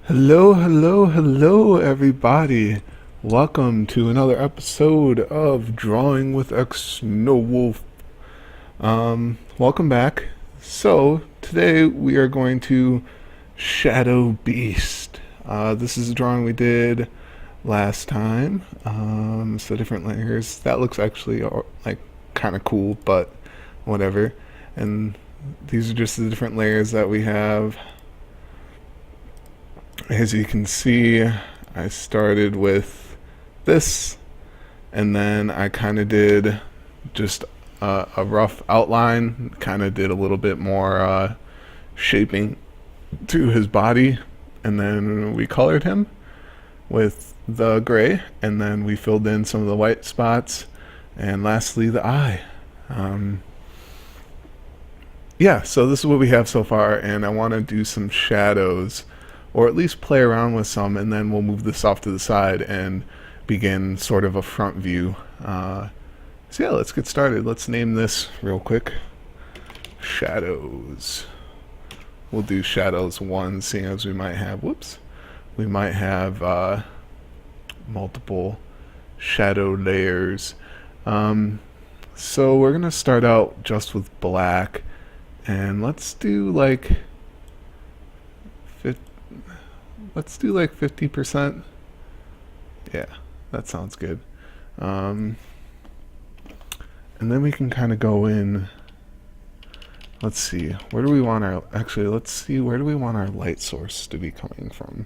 Hello, hello, hello, everybody. Welcome to another episode of Drawing with X Snow Wolf. Welcome back. So, today we are going to Shadow Beast. This is a drawing we did last time. So, different layers. That looks actually like kind of cool, but whatever. And these are just the different layers that we have. As you can see, I started with this, and then I kind of did just a rough outline, kind of did a little bit more shaping to his body, and then we colored him with the gray, and then we filled in some of the white spots, and lastly the eye. Um, yeah, so this is what we have so far, and I want to do some shadows, or at least play around with some, and then we'll move this off to the side and begin sort of a front view. So yeah, let's get started. Let's name this real quick. Shadows. We'll do Shadows 1, seeing as we might have, we might have multiple shadow layers. So we're going to start out just with black, and let's do like 50%. Yeah, that sounds good. And then we can kind of go in. Let's see, where do we want our, actually, let's see, where do we want our light source to be coming from?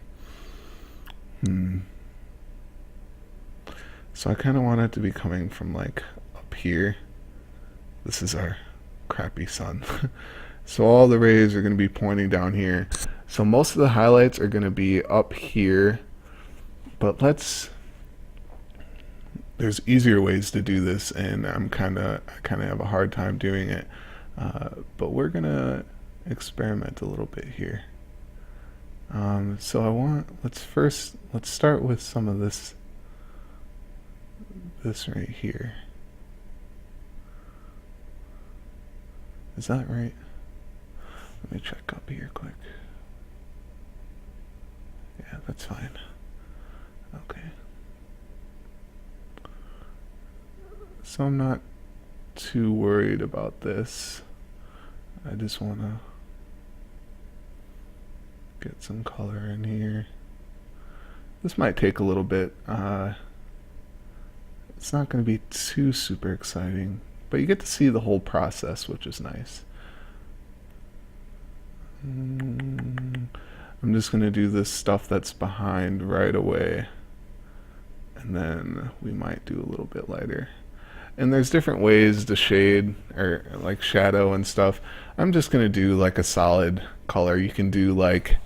So I kind of want it to be coming from like up here. This is our crappy sun. So all the rays are going to be pointing down here. So most of the highlights are going to be up here, but there's easier ways to do this, and I kind of have a hard time doing it. But we're going to experiment a little bit here. So let's start with some of this right here. Is that right? Let me check up here quick. Yeah, that's fine. Okay. So I'm not too worried about this. I just want to get some color in here. This might take a little bit. It's not going to be too super exciting, but you get to see the whole process, which is nice. I'm just going to do this stuff that's behind right away, and then we might do a little bit lighter. And there's different ways to shade, or like shadow and stuff. I'm just going to do like a solid color. You can do like,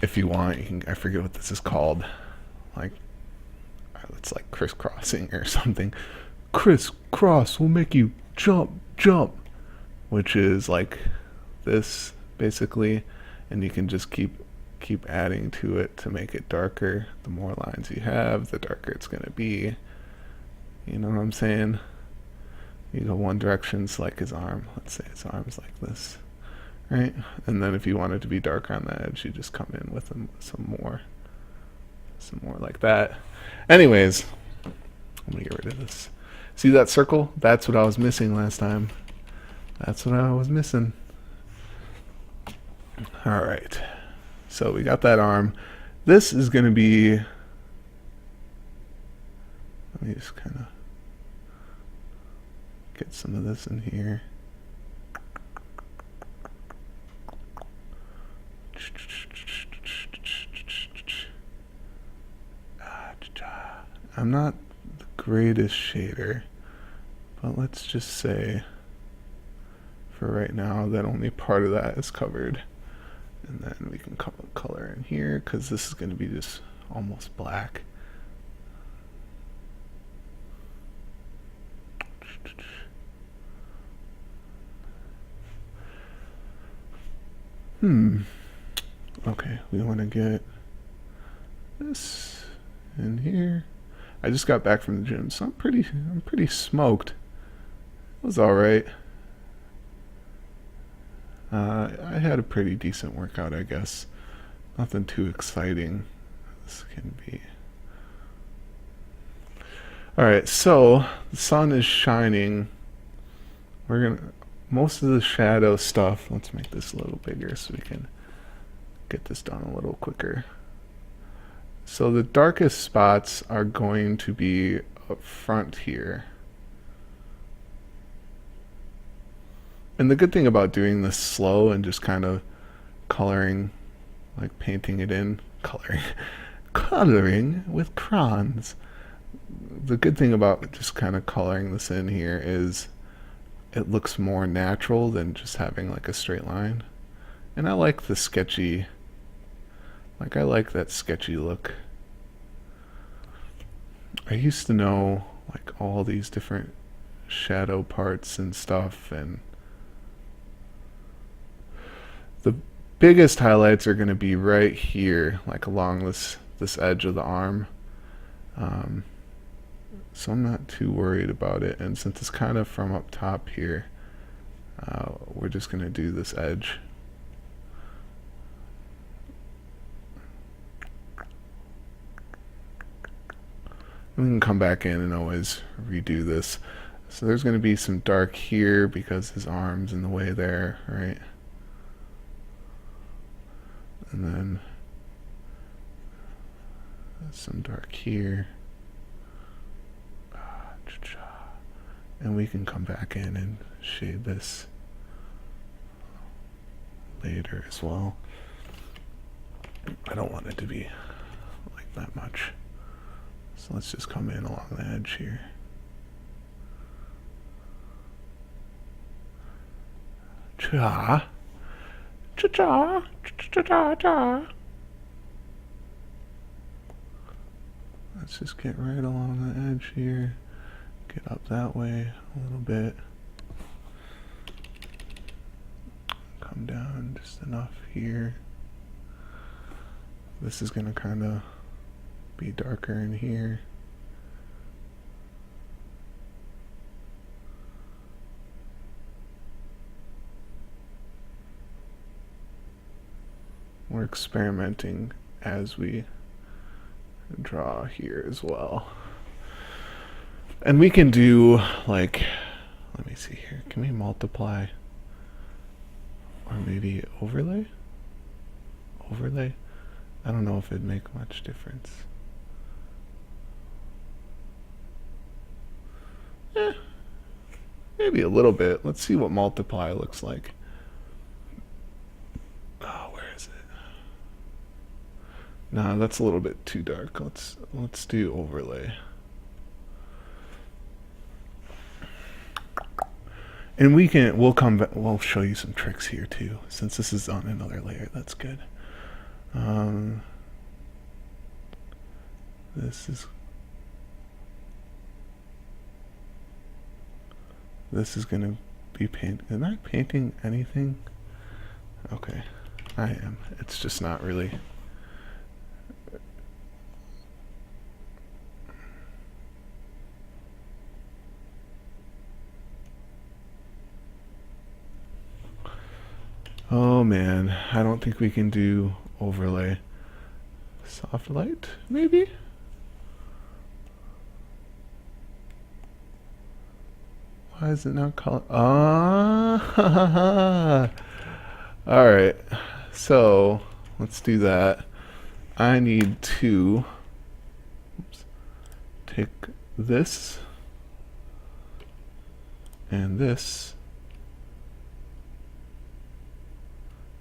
if you want, I forget what this is called. Like, it's like crisscrossing or something. Crisscross will make you jump, which is like this basically, and you can just keep adding to it to make it darker. The more lines you have, the darker it's going to be. You know what I'm saying? You go one direction, it's like his arm. Let's say his arm's like this, right? And then if you want it to be darker on the edge, you just come in with some more like that. Anyways, I'm gonna get rid of this. See that circle? That's what I was missing last time. That's what I was missing. All right. So we got that arm. This is gonna be. Let me just kind of get some of this in here. I'm not the greatest shader, but let's just say for right now that only part of that is covered, and then we can color in here because this is going to be just almost black. Okay, we want to get this in here. I just got back from the gym, so I'm pretty smoked. It was all right. I had a pretty decent workout, I guess. Nothing too exciting. This can be. Alright, so the sun is shining. We're gonna most of the shadow stuff, let's make this a little bigger so we can get this done a little quicker. So the darkest spots are going to be up front here. And the good thing about doing this slow and just kind of coloring, like painting it in, coloring with crayons. The good thing about just kind of coloring this in here is it looks more natural than just having like a straight line. And I like the sketchy, I like that sketchy look. I used to know like all these different shadow parts and stuff, and the biggest highlights are going to be right here, like along this edge of the arm. So I'm not too worried about it, and since it's kind of from up top here, we're just going to do this edge. And we can come back in and always redo this. So there's going to be some dark here because his arm's in the way there, right? And then some dark here. And we can come back in and shade this later as well. I don't want it to be like that much. So let's just come in along the edge here. Cha. Cha-cha. Cha-cha-cha. Let's just get right along the edge here. Get up that way a little bit. Come down just enough here. This is gonna kind of be darker in here. We're experimenting as we draw here as well. And we can do like, let me see here, can we multiply or maybe overlay? Overlay? I don't know if it'd make much difference. Maybe a little bit. Let's see what multiply looks like. Oh, where is it? Nah, that's a little bit too dark. Let's do overlay. And we'll show you some tricks here too, since this is on another layer. That's good. This is gonna be Am I painting anything? Okay, I am. It's just not really. Oh man, I don't think we can do overlay. Soft light, maybe? Why is it not color? Ah! Alright, so let's do that. I need to take this and this,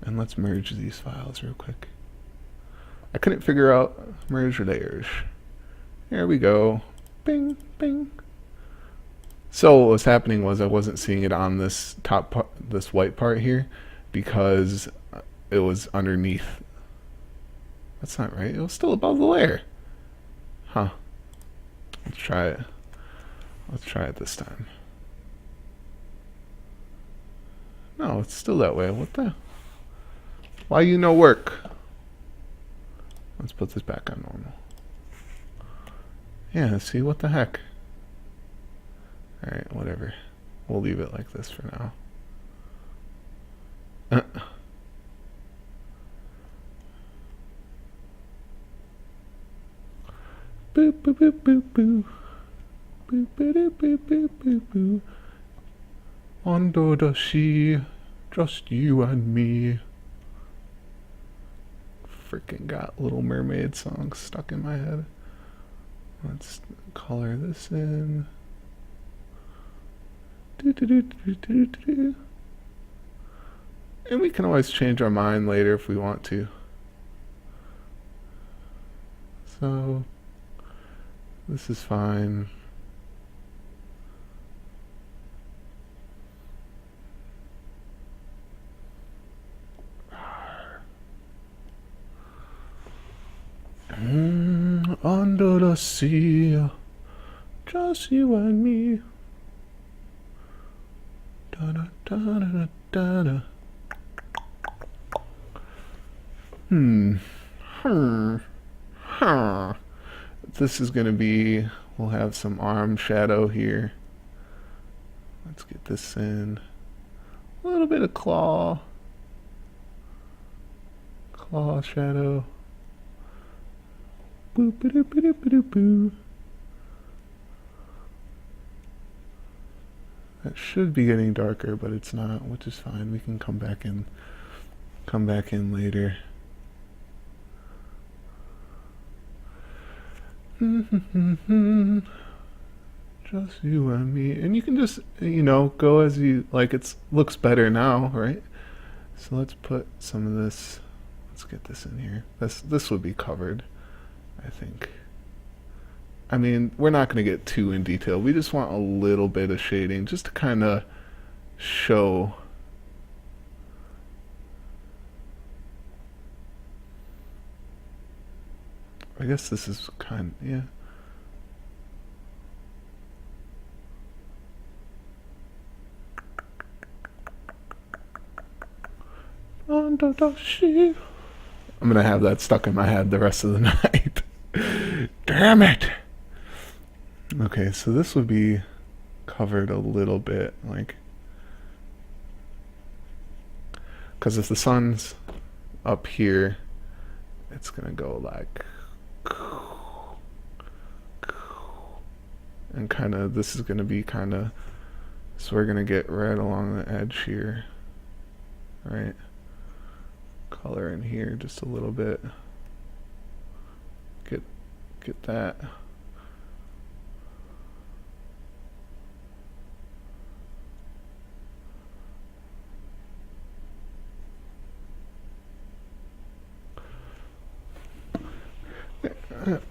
and let's merge these files real quick. I couldn't figure out merge layers. Here we go. Bing, bing. So what was happening was I wasn't seeing it on this top part, this white part here, because it was underneath. That's not right. It was still above the layer. Huh. Let's try it. Let's try it this time. No, it's still that way. What the? Why you no work? Let's put this back on normal. Yeah, see, what the heck? Alright, whatever. We'll leave it like this for now. Boop boop boop boop boop. Boop boop boop boop boop boop. Under the sea, just you and me. Freaking got Little Mermaid song stuck in my head. Let's color this in. And we can always change our mind later if we want to. So this is fine. Under the sea, just you and me. Da da da da da da. This is gonna be. We'll have some arm shadow here. Let's get this in. A little bit of claw shadow. Boop boop boop boop boop. That should be getting darker, but it's not, which is fine. We can come back in later. Just you and me. And you can just, go as you like. It looks better now, right? So let's put some of this. Let's get this in here. This would be covered, I think. I mean, we're not going to get too in detail. We just want a little bit of shading just to kind of show. I guess this is yeah. Under the sea. I'm going to have that stuck in my head the rest of the night. Damn it! Okay, so this would be covered a little bit, like, because if the sun's up here, it's gonna go like, and kind of, this is gonna be kind of, so we're gonna get right along the edge here, right? Color in here just a little bit. Get that.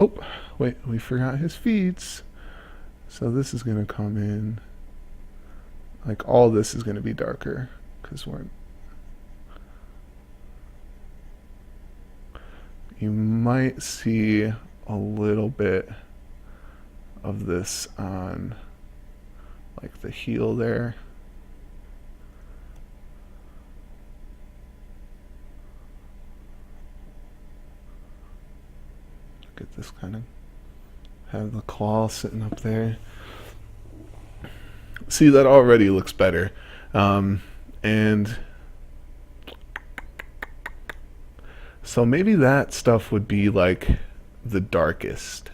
Oh, wait, we forgot his feeds. So this is going to come in. Like all this is going to be darker because you might see a little bit of this on like the heel there. Get this kind of, have the claw sitting up there. See, that already looks better. And so maybe that stuff would be like the darkest.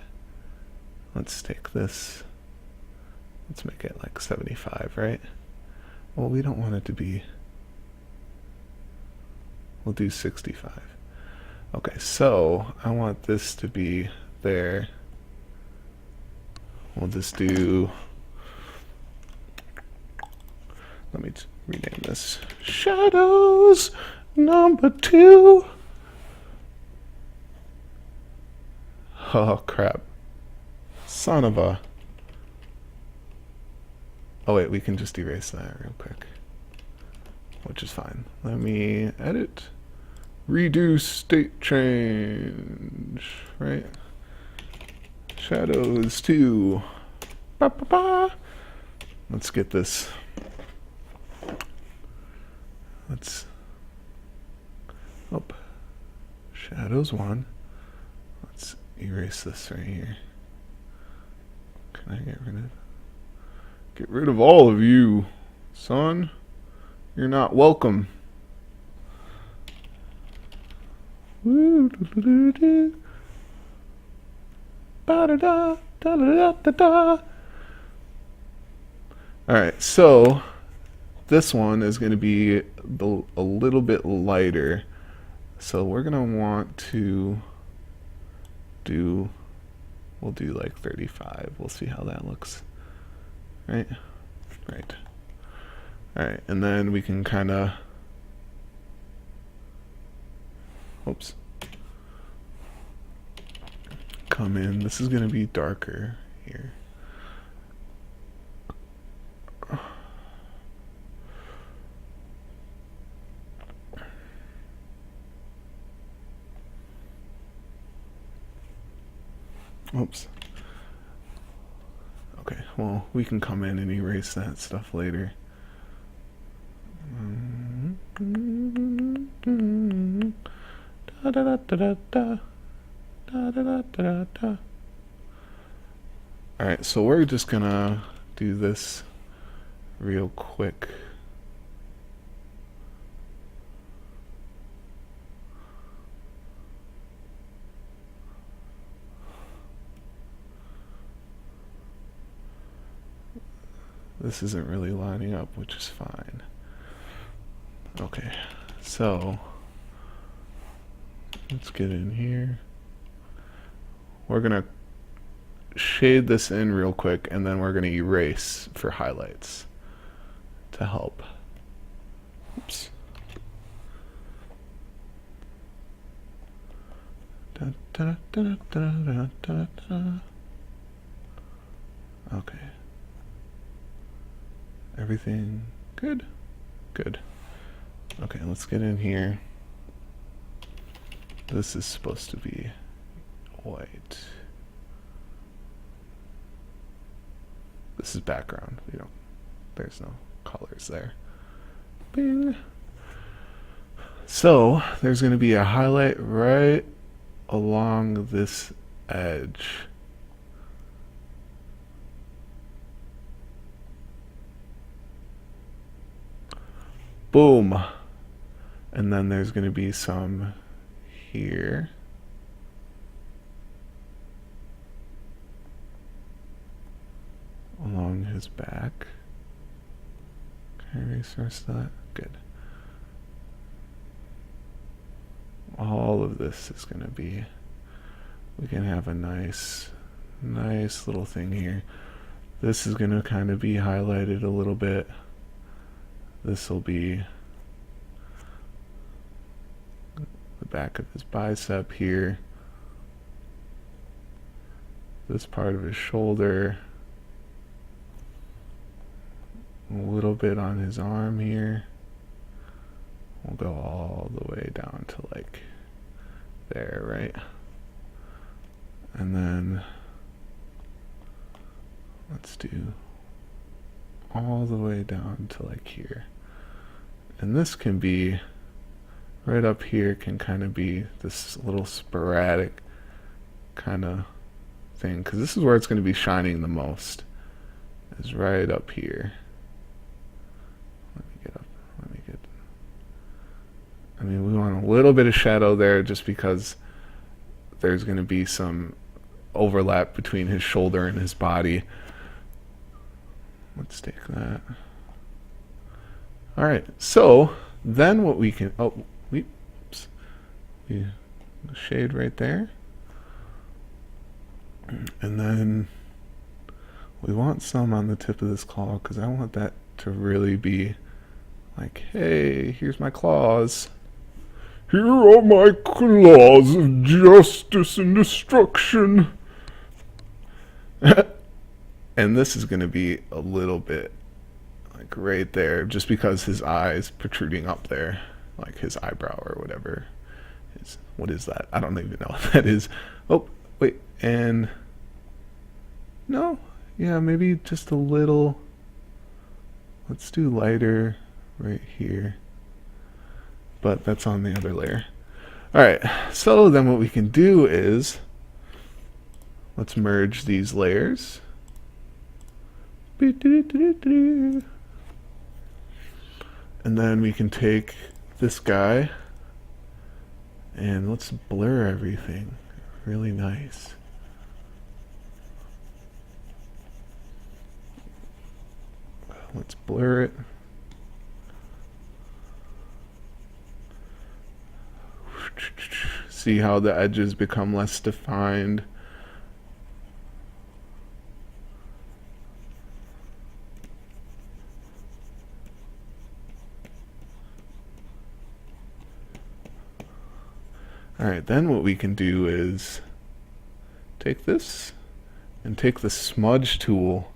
Let's take this. Let's make it like 75, right? Well, we don't want it to be. We'll do 65. Okay, so I want this to be there. We'll just do. Let me rename this Shadows #2. Oh crap. Son of a. Oh wait, we can just erase that real quick. Which is fine. Let me edit. Redo state change. Right? Shadows 2. Ba, ba, ba. Let's get this. Let's. Oh. Shadows 1. Let's erase this right here. Can I get rid of all of you, son? You're not welcome. Ba-da-da, da-da-da-da-da. Alright, so this one is going to be a little bit lighter. So we're going to want to do, we'll do like 35. We'll see how that looks. Right? Right. Alright, and then we can kind of, oops, come in. This is going to be darker here. Oops. Okay, well, we can come in and erase that stuff later. Da da da da da da da da da. Alright, so we're just gonna do this real quick. This isn't really lining up, which is fine. Okay, so let's get in here. We're gonna shade this in real quick, and then we're gonna erase for highlights to help. Oops. Da, da, da, da, da, da, da. Okay. Everything good? Good. Okay, let's get in here. This is supposed to be white. This is background. We don't, there's no colors there. Bing. So there's going to be a highlight right along this edge. Boom. And then there's going to be some here. Along his back. Can I resource that? Good. All of this is going to be, we can have a nice little thing here. This is going to kind of be highlighted a little bit. This will be the back of his bicep here. This part of his shoulder. A little bit on his arm here. We'll go all the way down to like there, right? And then let's do all the way down to like here. And this can be, right up here can kind of be this little sporadic kind of thing, because this is where it's going to be shining the most, is right up here. Let me get up, let me get, I mean, we want a little bit of shadow there just because there's going to be some overlap between his shoulder and his body. Let's take that. All right, so then what we can, oh, oops, we shade right there. And then we want some on the tip of this claw, because I want that to really be like, hey, here's my claws. Here are my claws of justice and destruction. And this is going to be a little bit like right there, just because his eye's protruding up there, like his eyebrow or whatever. What is that? I don't even know what that is. Oh, wait, and no, yeah, maybe just a little. Let's do lighter right here, but that's on the other layer. All right, so then what we can do is let's merge these layers. And then we can take this guy and let's blur everything really nice. Let's blur it. See how the edges become less defined. Alright, then what we can do is take this and take the smudge tool.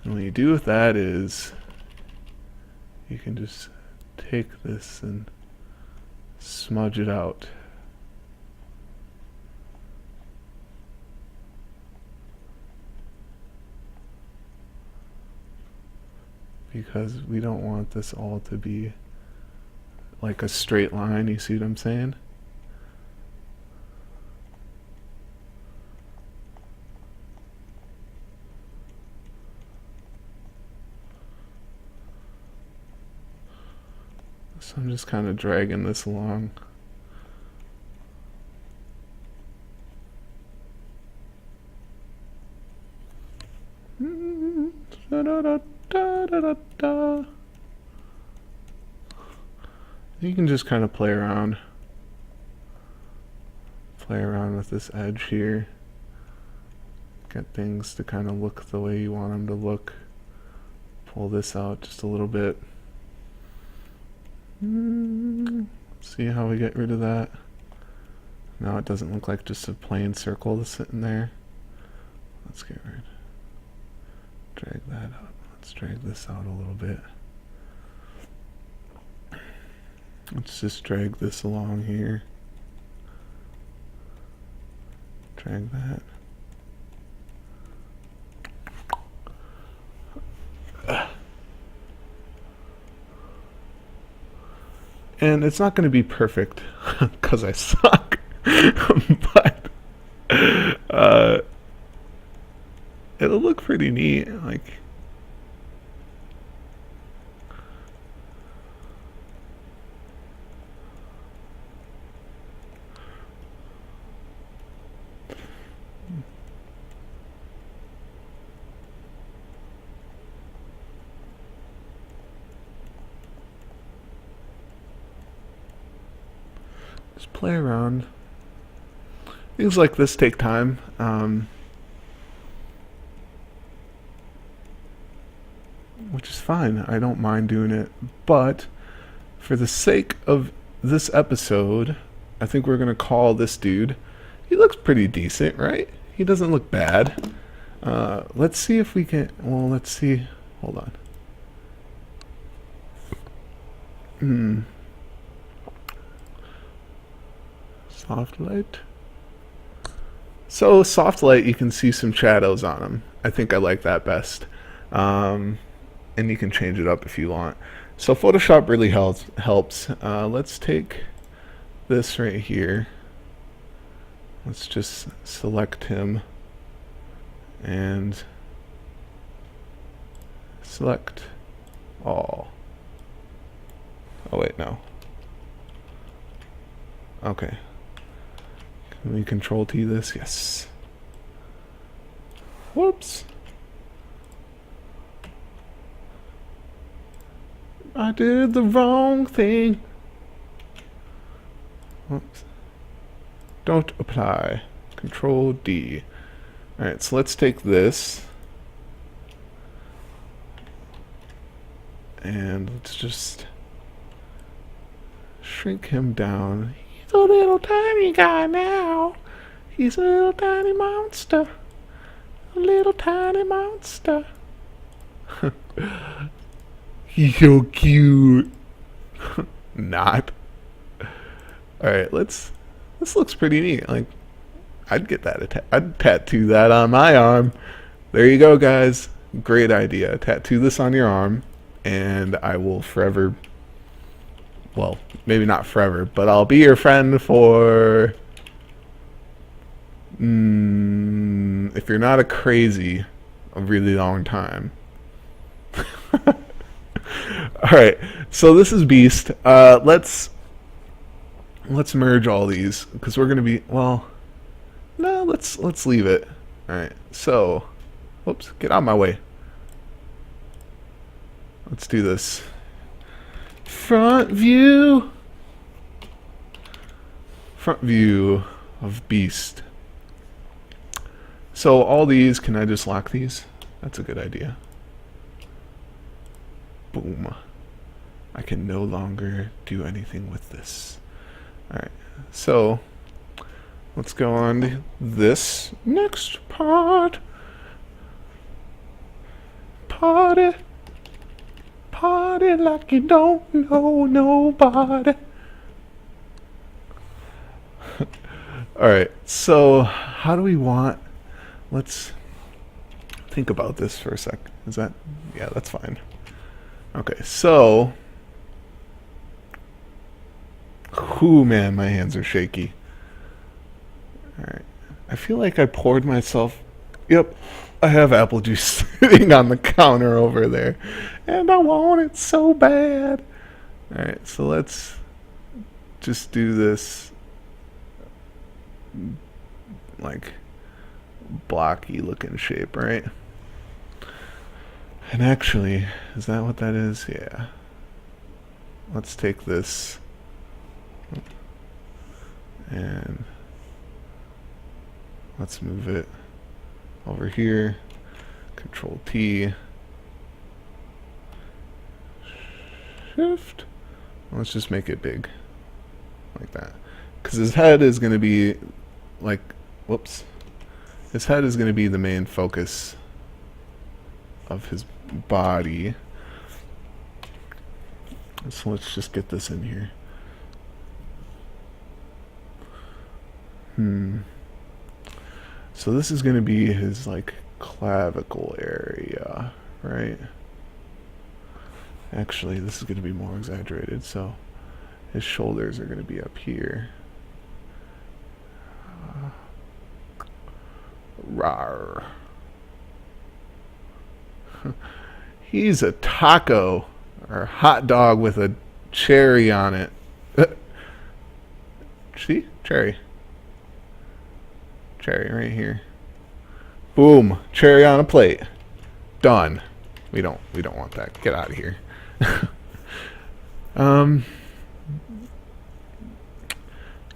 And what you do with that is you can just take this and smudge it out. Because we don't want this all to be like a straight line, you see what I'm saying? So I'm just kind of dragging this along. You can just kind of play around with this edge here. Get things to kind of look the way you want them to look. Pull this out just a little bit. See how we get rid of that? Now it doesn't look like just a plain circle that's sitting there. Let's get rid. Drag that out. Let's drag this out a little bit. Let's just drag this along here. Drag that. And it's not going to be perfect because I suck, but it'll look pretty neat. Like, just play around. Things like this take time. Which is fine. I don't mind doing it. But for the sake of this episode, I think we're going to call this dude. He looks pretty decent, right? He doesn't look bad. Let's see if we can... Well, let's see. Hold on. Soft light. So soft light, you can see some shadows on him. I think I like that best. And you can change it up if you want. So Photoshop really helps. Let's take this right here. Let's just select him and select all. Oh wait, no. Okay. Can we Control T this? Yes. Whoops. I did the wrong thing. Whoops. Don't apply. Control D. Alright, so let's take this. And let's just shrink him down. He's a little tiny guy now. He's a little tiny monster. A little tiny monster. He's so cute. Not. Alright, this looks pretty neat. Like, I'd get that. I'd tattoo that on my arm. There you go, guys. Great idea. Tattoo this on your arm, and I will forever. Well, maybe not forever, but I'll be your friend for. If you're not a crazy, a really long time. Alright, so this is Beast. Let's merge all these because we're gonna be no, let's leave it. Alright, so whoops, get out of my way. Let's do this. Front view. Front view of Beast. So all these, can I just lock these? That's a good idea. Boom. I can no longer do anything with this. Alright, so let's go on to this next part. Party. Party like you don't know nobody. Alright, so how do we want... Let's think about this for a sec. Is that... Yeah, that's fine. Okay, so... Whew, man, my hands are shaky. Alright. I feel like I poured myself... Yep, I have apple juice sitting on the counter over there. And I want it so bad. Alright, so let's just do this... like blocky looking shape, right? And actually, is that what that is? Yeah. Let's take this and let's move it over here. Control T. Shift. Let's just make it big. Like that. Because his head is going to be like, whoops. His head is going to be the main focus of his body. So let's just get this in here. So this is going to be his like clavicle area, right? Actually, this is going to be more exaggerated. So his shoulders are going to be up here. Rawr. He's a taco or a hot dog with a cherry on it. See? Cherry. Cherry right here. Boom. Cherry on a plate. Done. We don't want that. Get out of here.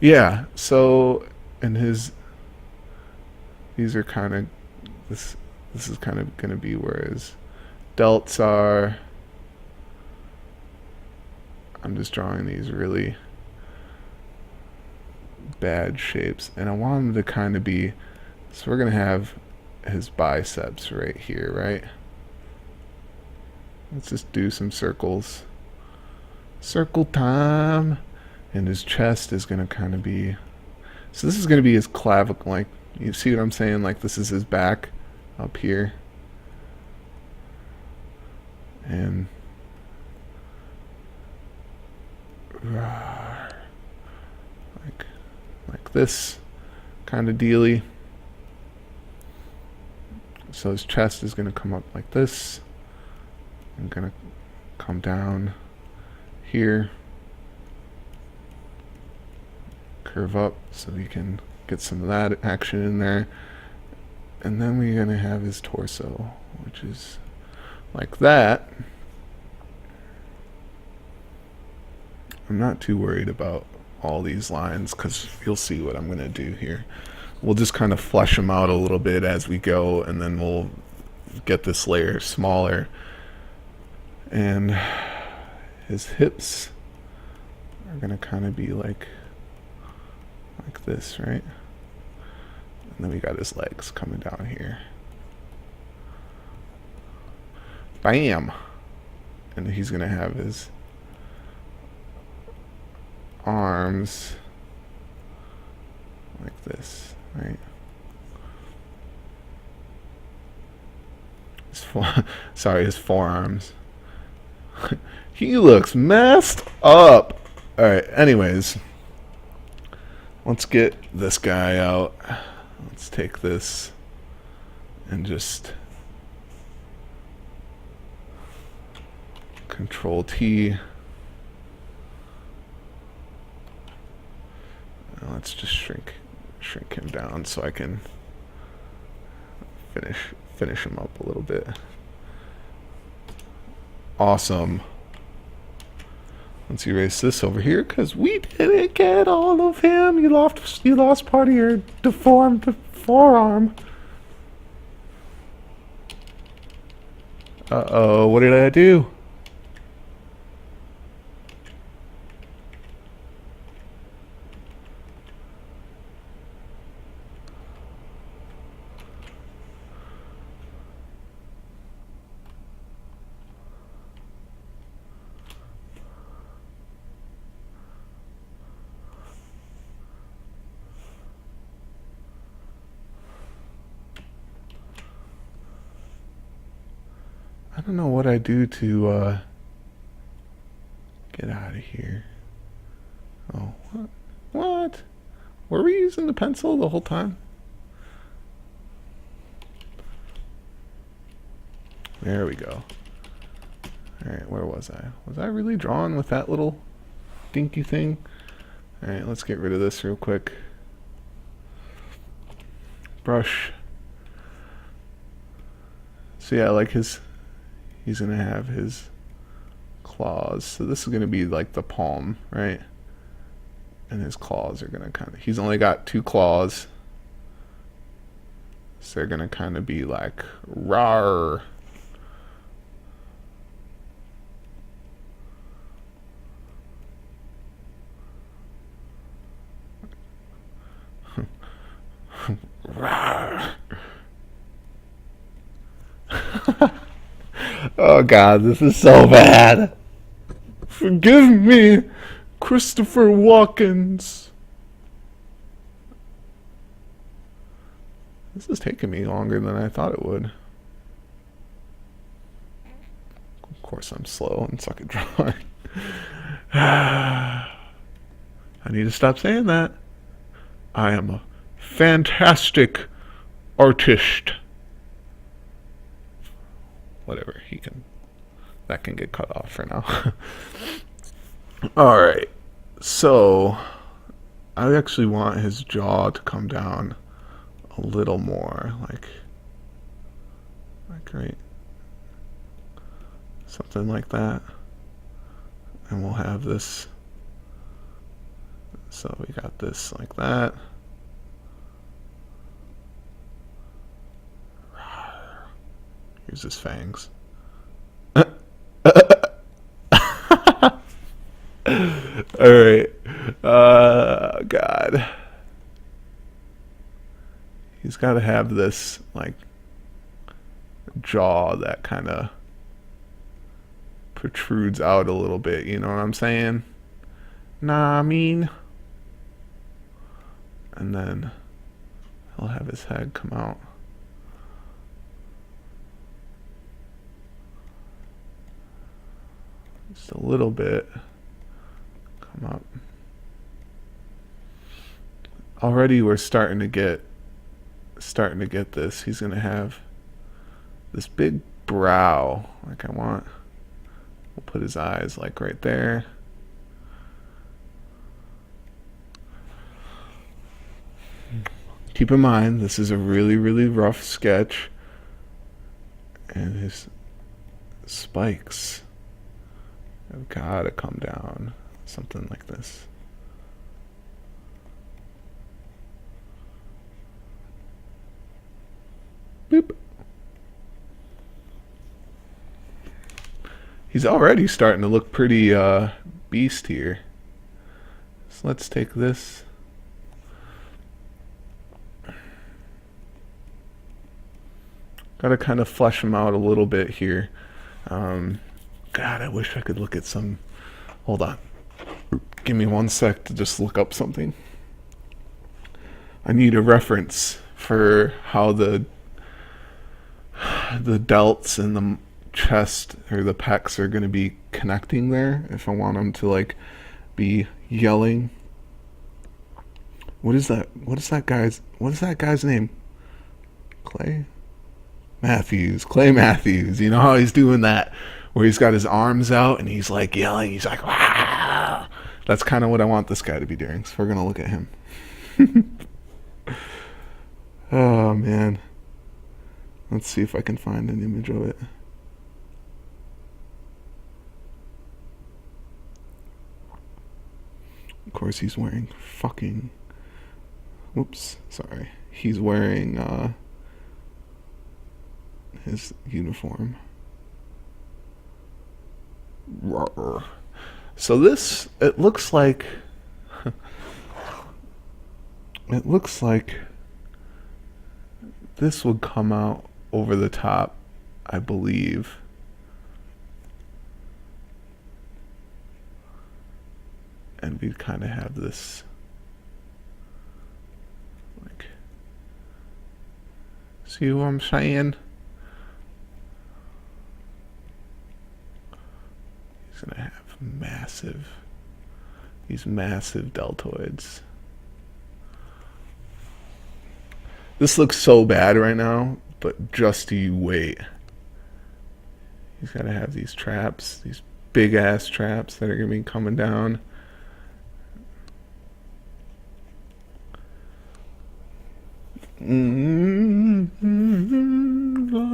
Yeah, so in his these are kind of this is kind of going to be where his delts are. I'm just drawing these really bad shapes, and I want them to kind of be, so we're going to have his biceps right here, right? Let's just do some circles. Circle time. And his chest is going to kind of be, so this is going to be his clavicle, like, you see what I'm saying? Like, this is his back up here. And like this kind of dealy. So his chest is going to come up like this. I'm going to come down here. Curve up so we can get some of that action in there. And then we're going to have his torso, which is like that. I'm not too worried about all these lines because you'll see what I'm going to do here. We'll just kind of flesh them out a little bit as we go, and then we'll get this layer smaller. And his hips are going to kind of be like this, right? And then we got his legs coming down here. Bam! And he's going to have his arms like this, right? His forearms. He looks messed up. Alright, anyways. Let's get this guy out. Let's take this and just Control T. Let's just shrink him down so I can finish him up a little bit. Awesome. Let's erase this over here because we didn't get all of him. You lost part of your deformed forearm. Uh-oh, what did I do? I don't know what I do to get out of here. Oh, what? What? Were we using the pencil the whole time? There we go. Alright, where was I? Was I really drawing with that little dinky thing? Alright, let's get rid of this real quick. Brush. So yeah, like he's gonna have his claws. So this is gonna be like the palm, right? And his claws are gonna he's only got 2 claws. So they're gonna kind of be like, rawr. Oh god, this is so bad. Forgive me, Christopher Walkens. This is taking me longer than I thought it would. Of course I'm slow and suck at drawing. I need to stop saying that. I am a fantastic artist. Whatever, that can get cut off for now. Alright, so I actually want his jaw to come down a little more, like right, something like that. And we'll have this, so we got this like that. Here's his fangs. Alright. God. He's got to have this, like, jaw that kind of protrudes out a little bit, you know what I'm saying? Nah, I mean. And then he'll have his head come out. Just a little bit. Come up. Already we're starting to get this. He's gonna have this big brow. Like we'll put his eyes like right there. Keep in mind, this is a really, really rough sketch. And his spikes have gotta come down. Something like this. Boop. He's already starting to look pretty beast here. So let's take this. Gotta kind of flesh him out a little bit here. God, I wish I could look at some. Hold on. Give me 1 sec to just look up something. I need a reference for how the delts and the chest or the pecs are going to be connecting there. If I want them to like be yelling. What is that guy's name? Clay Matthews. You know how he's doing that where he's got his arms out and he's like yelling. He's like, wow. That's kind of what I want this guy to be doing. So we're going to look at him. Oh, man. Let's see if I can find an image of it. course, he's wearing fucking... Whoops, sorry. He's wearing his uniform. Rawr. So this, it looks like this would come out over the top, I believe. And we'd kind of have this, like, see what I'm saying? He's gonna have these massive deltoids. This looks so bad right now, but just you wait. He's gotta have these traps, these big ass traps that are gonna be coming down. La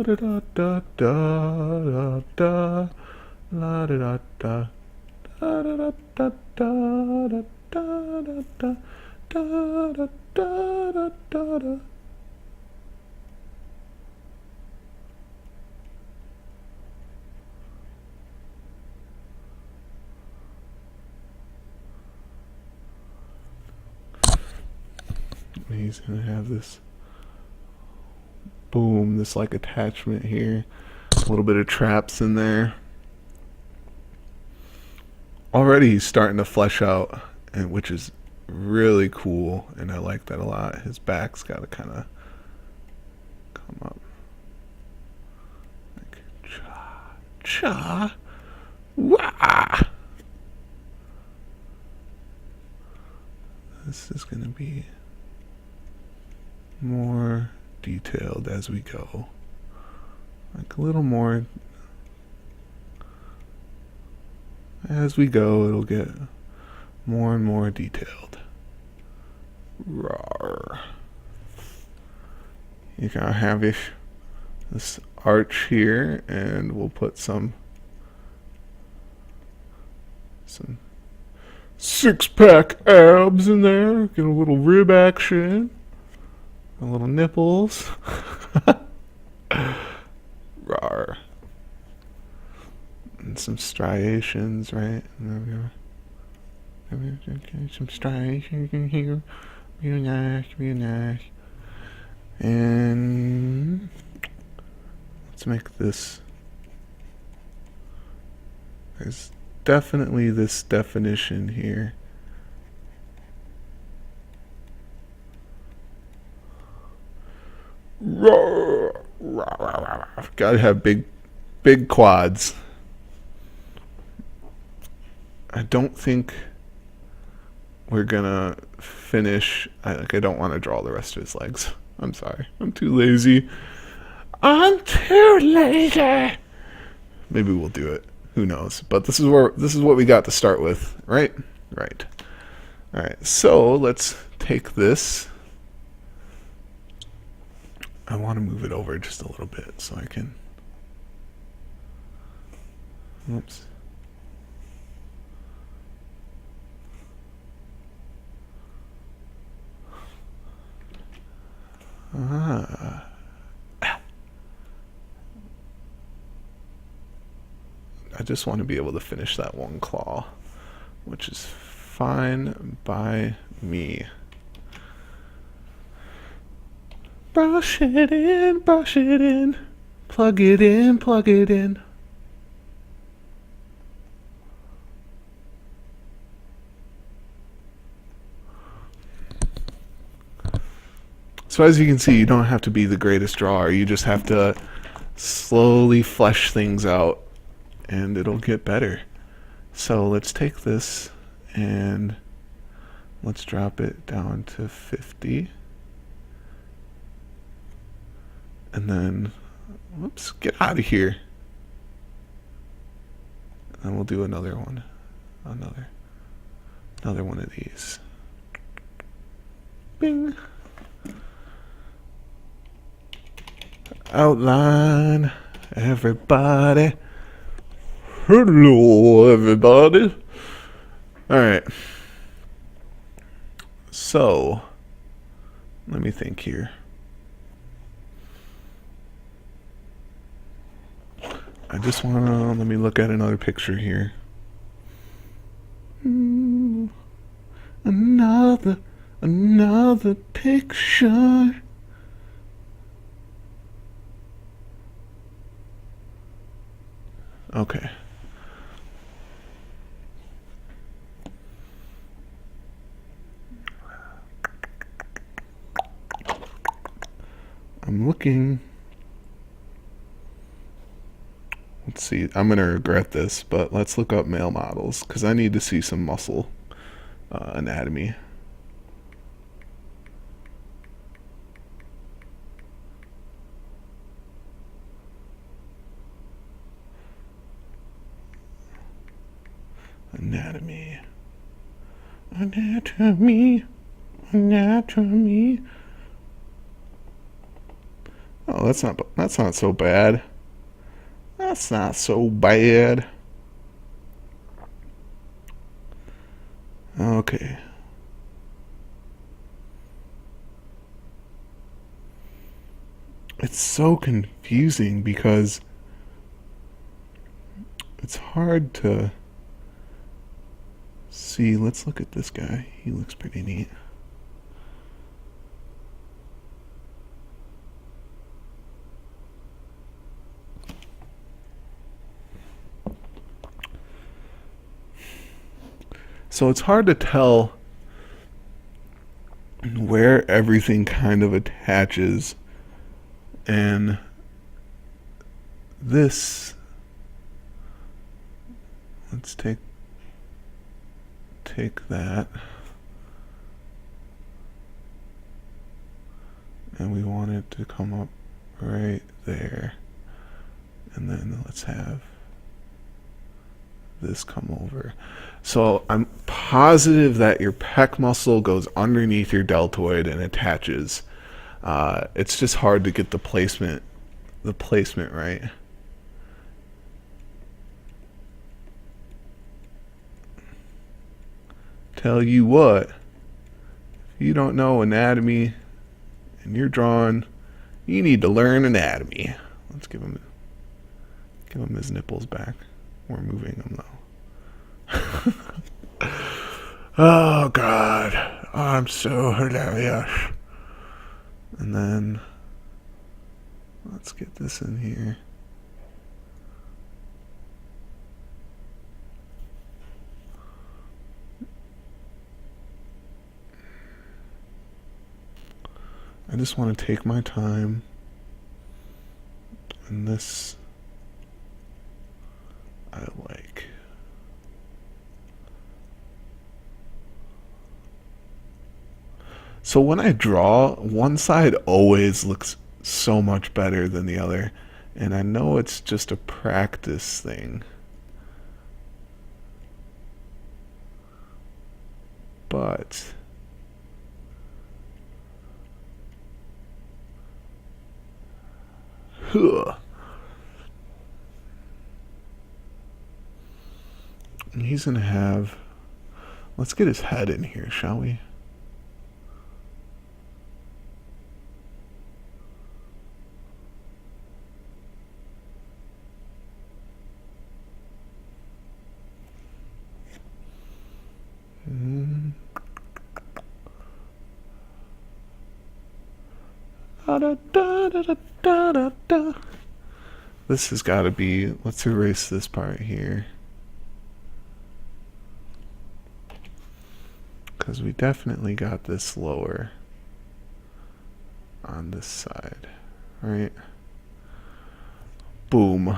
da da da da da, la da da da, da da da da da da da da da da da da. He's gonna have this boom, this like attachment here, a little bit of traps in there. Already he's starting to flesh out, and which is really cool, and I like that a lot. His back's got to kind of come up, like cha cha wah. This is gonna be more detailed as we go, like a little more as we go. It'll get more and more detailed. Rawr. You gotta have this arch here, and we'll put some six-pack abs in there. Get a little rib action. A little nipples. Rawr. And some striations, right? Some striations in here. Real nice, real nice. And let's make this. There's definitely this definition here. Gotta have big quads. I don't think we're gonna finish. I don't want to draw the rest of his legs. I'm sorry. I'm too lazy. Maybe we'll do it. Who knows? But this is what we got to start with, right? Right. All right. So let's take this. I want to move it over just a little bit so I can. Oops. I just want to be able to finish that one claw, which is fine by me. Brush it in, brush it in. Plug it in, plug it in. So as you can see, you don't have to be the greatest drawer. You just have to slowly flesh things out, and it'll get better. So let's take this and let's drop it down to 50. And then, whoops, get out of here. And we'll do another one. Another one of these. Bing. Outline, everybody. Hello, everybody. All right. So, let me think here. I just wanna, let me look at another picture here. Another, another picture. Okay. I'm looking. Let's see. I'm gonna regret this, but let's look up male models because I need to see some muscle anatomy. Anatomy. Anatomy. Anatomy. Oh, that's not so bad. That's not so bad. Okay. It's so confusing because it's hard to see. Let's look at this guy. He looks pretty neat. So it's hard to tell where everything kind of attaches, and this, let's take that, and we want it to come up right there, and then let's have this come over. So I'm positive that your pec muscle goes underneath your deltoid and attaches. It's just hard to get the placement right. Tell you what, if you don't know anatomy and you're drawing, you need to learn anatomy. Let's give him his nipples back. We're moving them though. Oh God, I'm so hilarious. And then let's get this in here. I just want to take my time, and this I like. So when I draw, one side always looks so much better than the other, and I know it's just a practice thing. But he's gonna have, let's get his head in here, shall we? This has got to be, let's erase this part here, because we definitely got this lower on this side, right? Boom.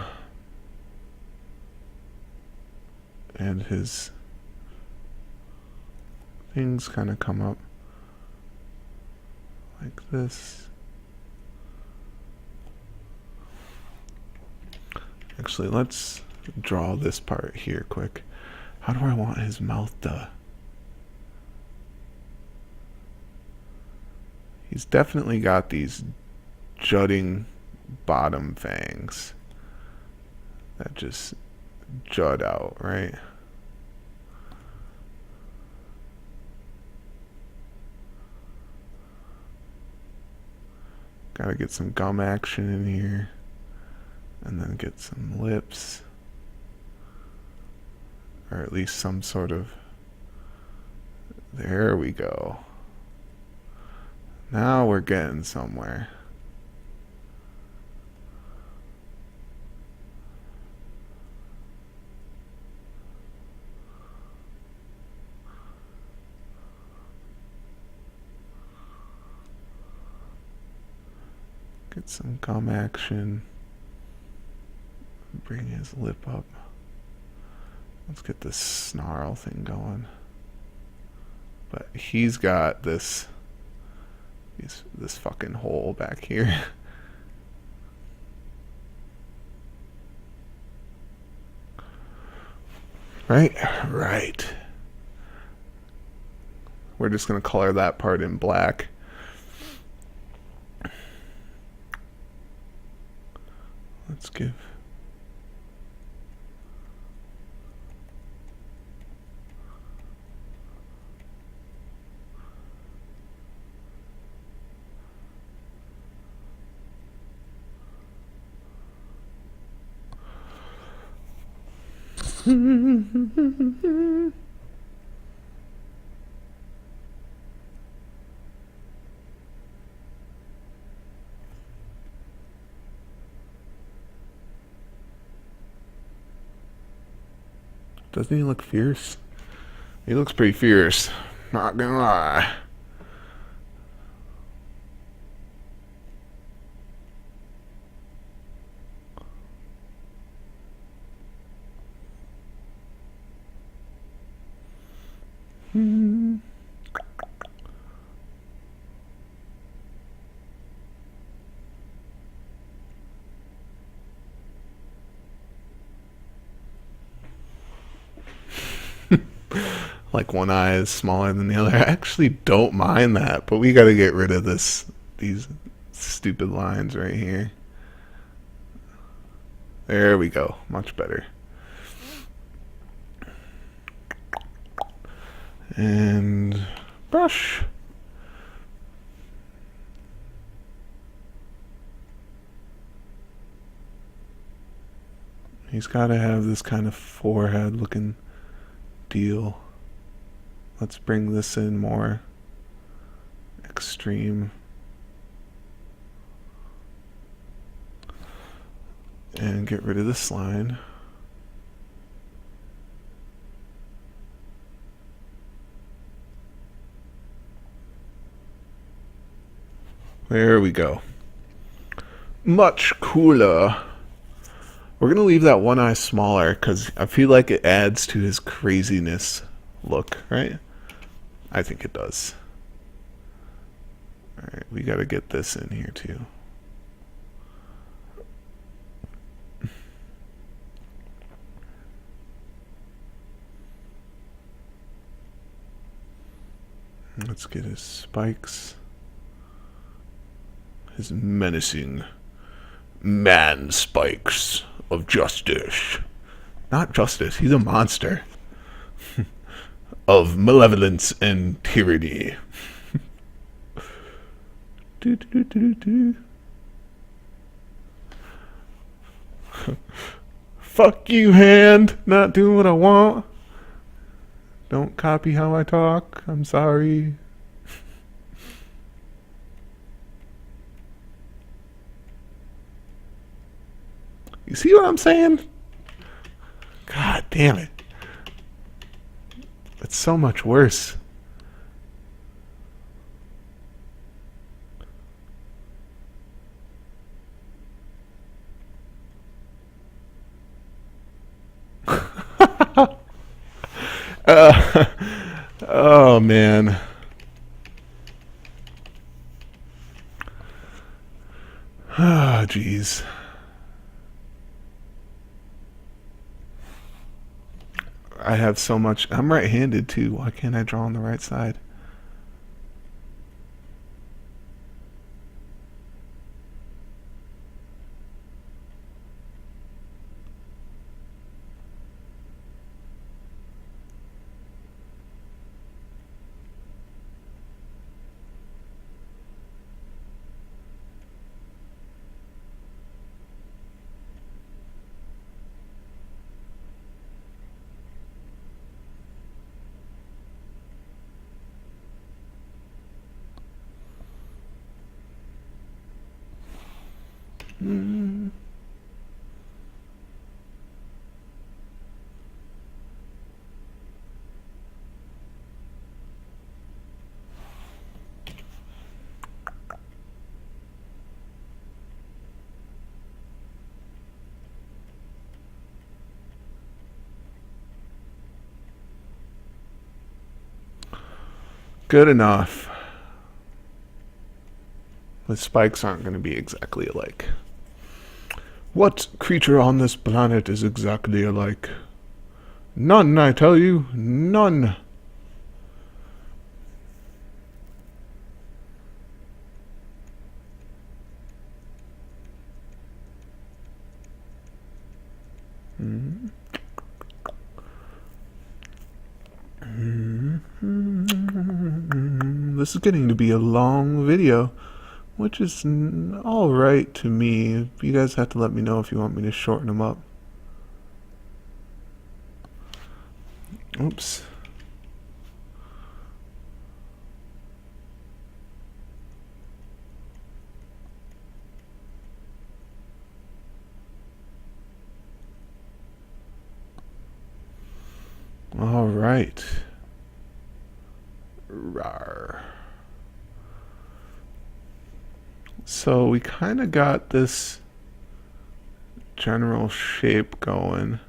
And his things kind of come up like this. Actually, let's draw this part here quick. How do I want his mouth to... He's definitely got these jutting bottom fangs that just jut out, right? Gotta get some gum action in here. And then get some lips. Or at least some sort of... There we go. Now we're getting somewhere. Get some gum action. Bring his lip up. Let's get this snarl thing going. But he's got this fucking hole back here. Right? Right. We're just gonna color that part in black. Let's give... Doesn't he look fierce? He looks pretty fierce. Not gonna lie. Like one eye is smaller than the other. I actually don't mind that, but we gotta get rid of these stupid lines right here. There we go. Much better. And brush. He's got to have this kind of forehead looking deal. Let's bring this in more extreme. And get rid of this line. There we go. Much cooler. We're going to leave that one eye smaller because I feel like it adds to his craziness look, right? I think it does. Alright, we got to get this in here too. Let's get his spikes. His menacing man spikes of justice. Not justice, he's a monster. Of malevolence and tyranny. Fuck you, hand. Not doing what I want. Don't copy how I talk. I'm sorry. You see what I'm saying? God damn it. It's so much worse. Oh man. Ah, jeez. I have so much. I'm right-handed too. Why can't I draw on the right side? Mm. Good enough. The spikes aren't going to be exactly alike. What creature on this planet is exactly alike? None, I tell you, none. This is getting to be a long video, which is alright to me. You guys have to let me know if you want me to shorten them up. Oops. Alright. Rawr. So we kind of got this general shape going.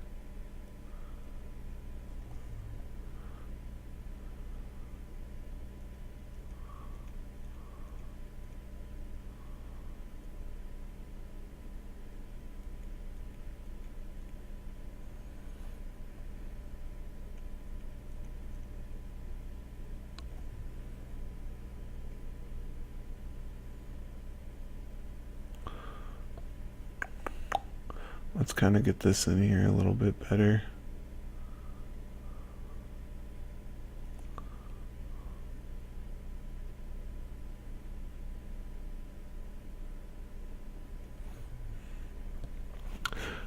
Let's kind of get this in here a little bit better.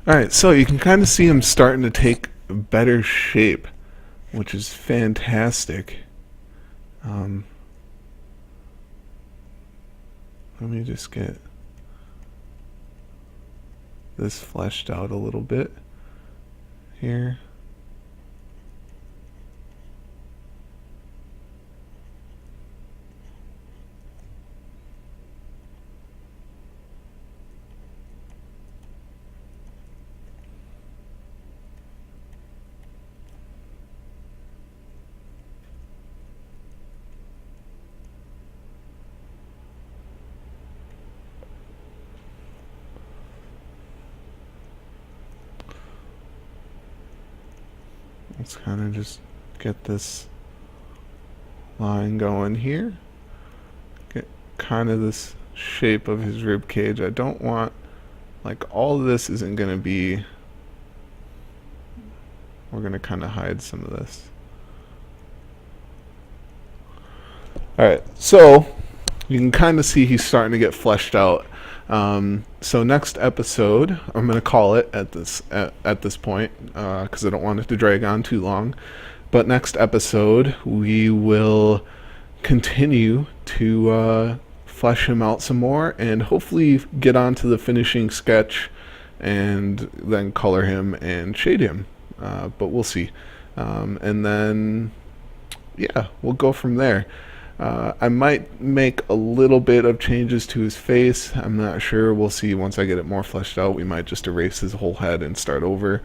Alright, so you can kind of see him starting to take better shape, which is fantastic. Let me just get this fleshed out a little bit here. Let's kind of just get this line going here. Get kind of this shape of his rib cage. I don't want, like, all of this isn't going to be, we're going to kind of hide some of this. Alright, so you can kind of see he's starting to get fleshed out. So next episode, I'm going to call it at this point, because I don't want it to drag on too long. But next episode, we will continue to flesh him out some more, and hopefully get on to the finishing sketch, and then color him and shade him. But we'll see. And then, yeah, we'll go from there. I might make a little bit of changes to his face. I'm not sure. We'll see once I get it more fleshed out. We might just erase his whole head and start over.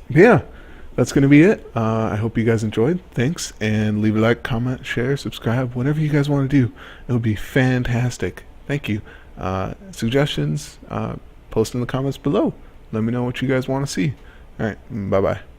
Yeah, that's going to be it. I hope you guys enjoyed. Thanks. And leave a like, comment, share, subscribe, whatever you guys want to do. It would be fantastic. Thank you. Suggestions, post in the comments below. Let me know what you guys want to see. All right. Bye-bye.